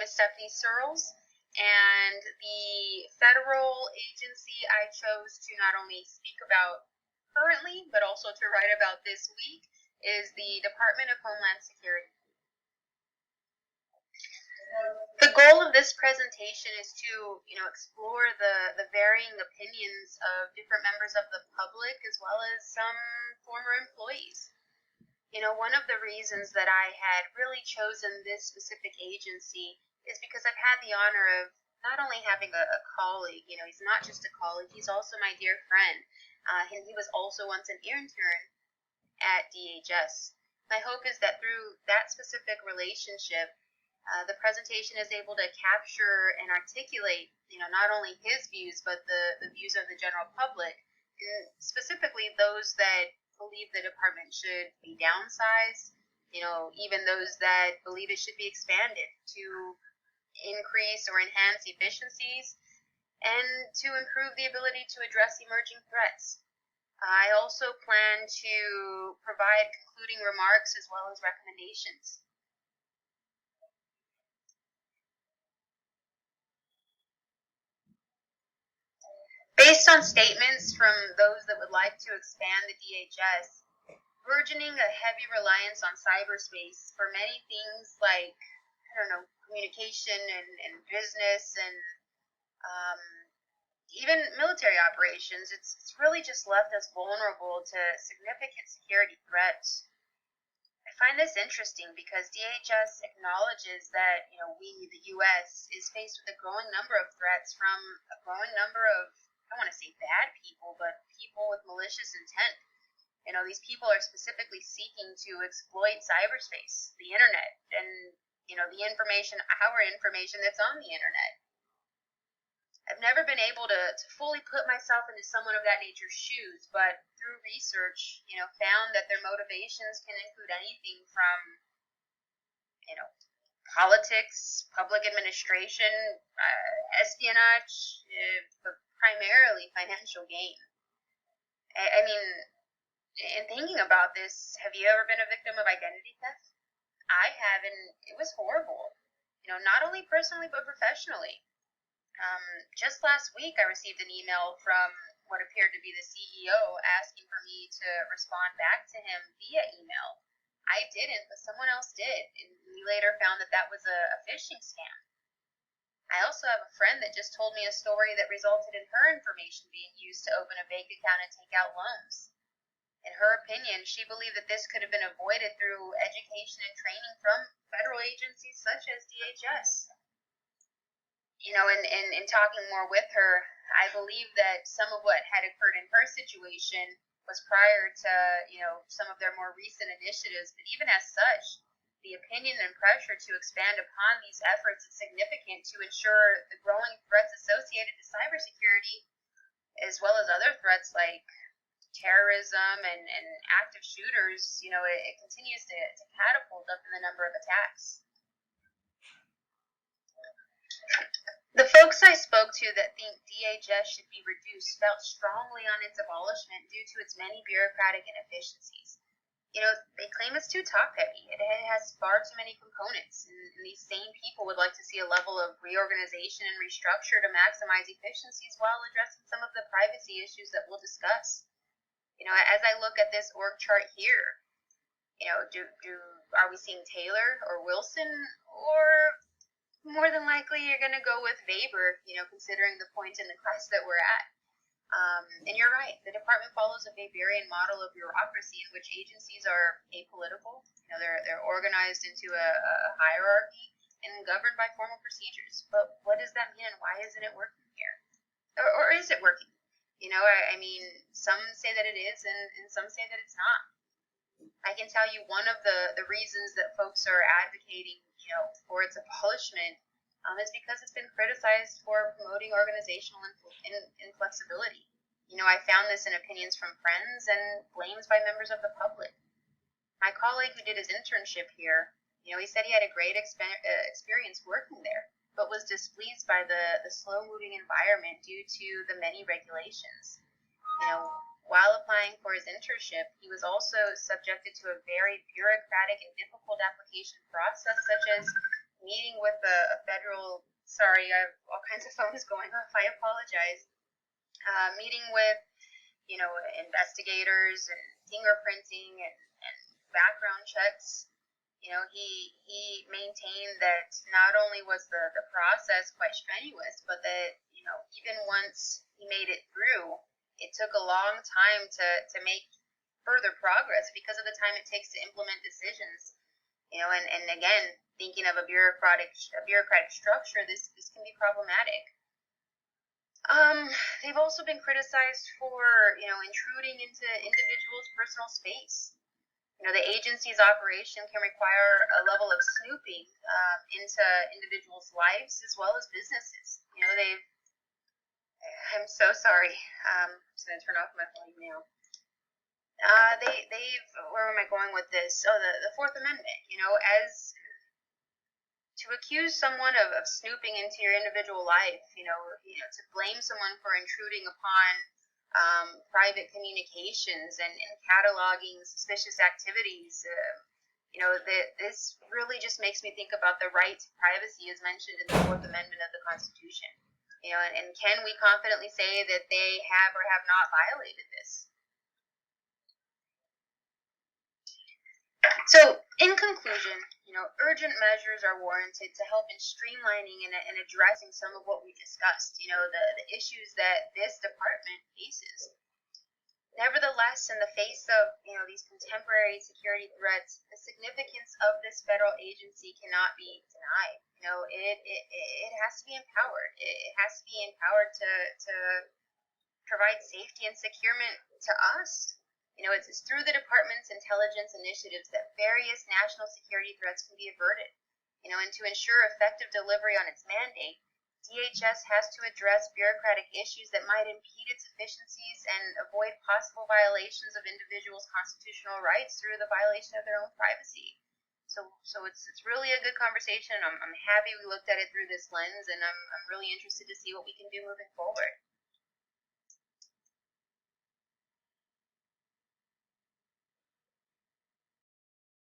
name is Stephanie Searles, and the federal agency I chose to not only speak about currently, but also to write about this week is the Department of Homeland Security. The goal of this presentation is to, explore the varying opinions of different members of the public as well as some former employees. One of the reasons that I had really chosen this specific agency is because I've had the honor of not only having a colleague, he's not just a colleague, he's also my dear friend, and he was also once an intern at DHS. My hope is that through that specific relationship, the presentation is able to capture and articulate, not only his views, but the views of the general public, and specifically those that believe the department should be downsized, even those that believe it should be expanded to increase or enhance efficiencies and to improve the ability to address emerging threats. I also plan to provide concluding remarks as well as recommendations. Based on statements from those that would like to expand the DHS, burgeoning a heavy reliance on cyberspace for many things like, communication and business and even military operations, it's really just left us vulnerable to significant security threats. I find this interesting because DHS acknowledges that, we, the U.S., is faced with a growing number of threats from a growing number of, I don't want to say bad people, but people with malicious intent. These people are specifically seeking to exploit cyberspace, the internet, and, the information, our information that's on the internet. I've never been able to fully put myself into someone of that nature's shoes, but through research, found that their motivations can include anything from, politics, public administration, espionage, but primarily financial gain. I mean, in thinking about this, have you ever been a victim of identity theft? I have, and it was horrible. Not only personally, but professionally. Just last week, I received an email from what appeared to be the CEO asking for me to respond back to him via email. I didn't, but someone else did, and we later found that that was a phishing scam. I also have a friend that just told me a story that resulted in her information being used to open a bank account and take out loans. In her opinion, she believed that this could have been avoided through education and training from federal agencies such as DHS. In talking more with her, I believe that some of what had occurred in her situation was prior to, some of their more recent initiatives. But even as such, the opinion and pressure to expand upon these efforts is significant to ensure the growing threats associated to cybersecurity, as well as other threats like terrorism and active shooters, it continues to catapult up in the number of attacks. The folks I spoke to that think DHS should be reduced felt strongly on its abolishment due to its many bureaucratic inefficiencies. They claim it's too top-heavy. It has far too many components, and these same people would like to see a level of reorganization and restructure to maximize efficiencies while addressing some of the privacy issues that we'll discuss. As I look at this org chart here, are we seeing Taylor or Wilson, or more than likely you're going to go with Weber, considering the point in the class that we're at. And you're right, the department follows a Weberian model of bureaucracy in which agencies are apolitical. They're organized into a hierarchy and governed by formal procedures. But what does that mean, and why isn't it working here? Or is it working? Some say that it is, and some say that it's not. I can tell you one of the reasons that folks are advocating, for its abolishment is because it's been criticized for promoting organizational inflexibility. I found this in opinions from friends and blames by members of the public. My colleague who did his internship here, he said he had a great experience working there, but was displeased by the slow-moving environment due to the many regulations. While applying for his internship, he was also subjected to a very bureaucratic and difficult application process, such as meeting with a federal, sorry, I have all kinds of phones going off, I apologize, meeting with, investigators and fingerprinting and background checks. He maintained that not only was the process quite strenuous, but that, even once he made it through, it took a long time to make further progress because of the time it takes to implement decisions. And again, thinking of a bureaucratic structure, this can be problematic. They've also been criticized for, intruding into individuals' personal space. The agency's operation can require a level of snooping into individuals' lives as well as businesses. I'm so sorry. I'm just going to turn off my volume now. Where am I going with this? Oh, the Fourth Amendment. As to accuse someone of snooping into your individual life, to blame someone for intruding upon private communications and cataloging suspicious activities, this really just makes me think about the right to privacy as mentioned in the Fourth Amendment of the Constitution. And can we confidently say that they have or have not violated this? So, in conclusion, urgent measures are warranted to help in streamlining and addressing some of what we discussed, the issues that this department faces. Nevertheless, in the face of, these contemporary security threats, the significance of this federal agency cannot be denied. It has to be empowered. It has to be empowered to provide safety and securement to us. It's through the department's intelligence initiatives that various national security threats can be averted. And to ensure effective delivery on its mandate, DHS has to address bureaucratic issues that might impede its efficiencies and avoid possible violations of individuals' constitutional rights through the violation of their own privacy. So it's really a good conversation. I'm happy we looked at it through this lens, and I'm really interested to see what we can do moving forward.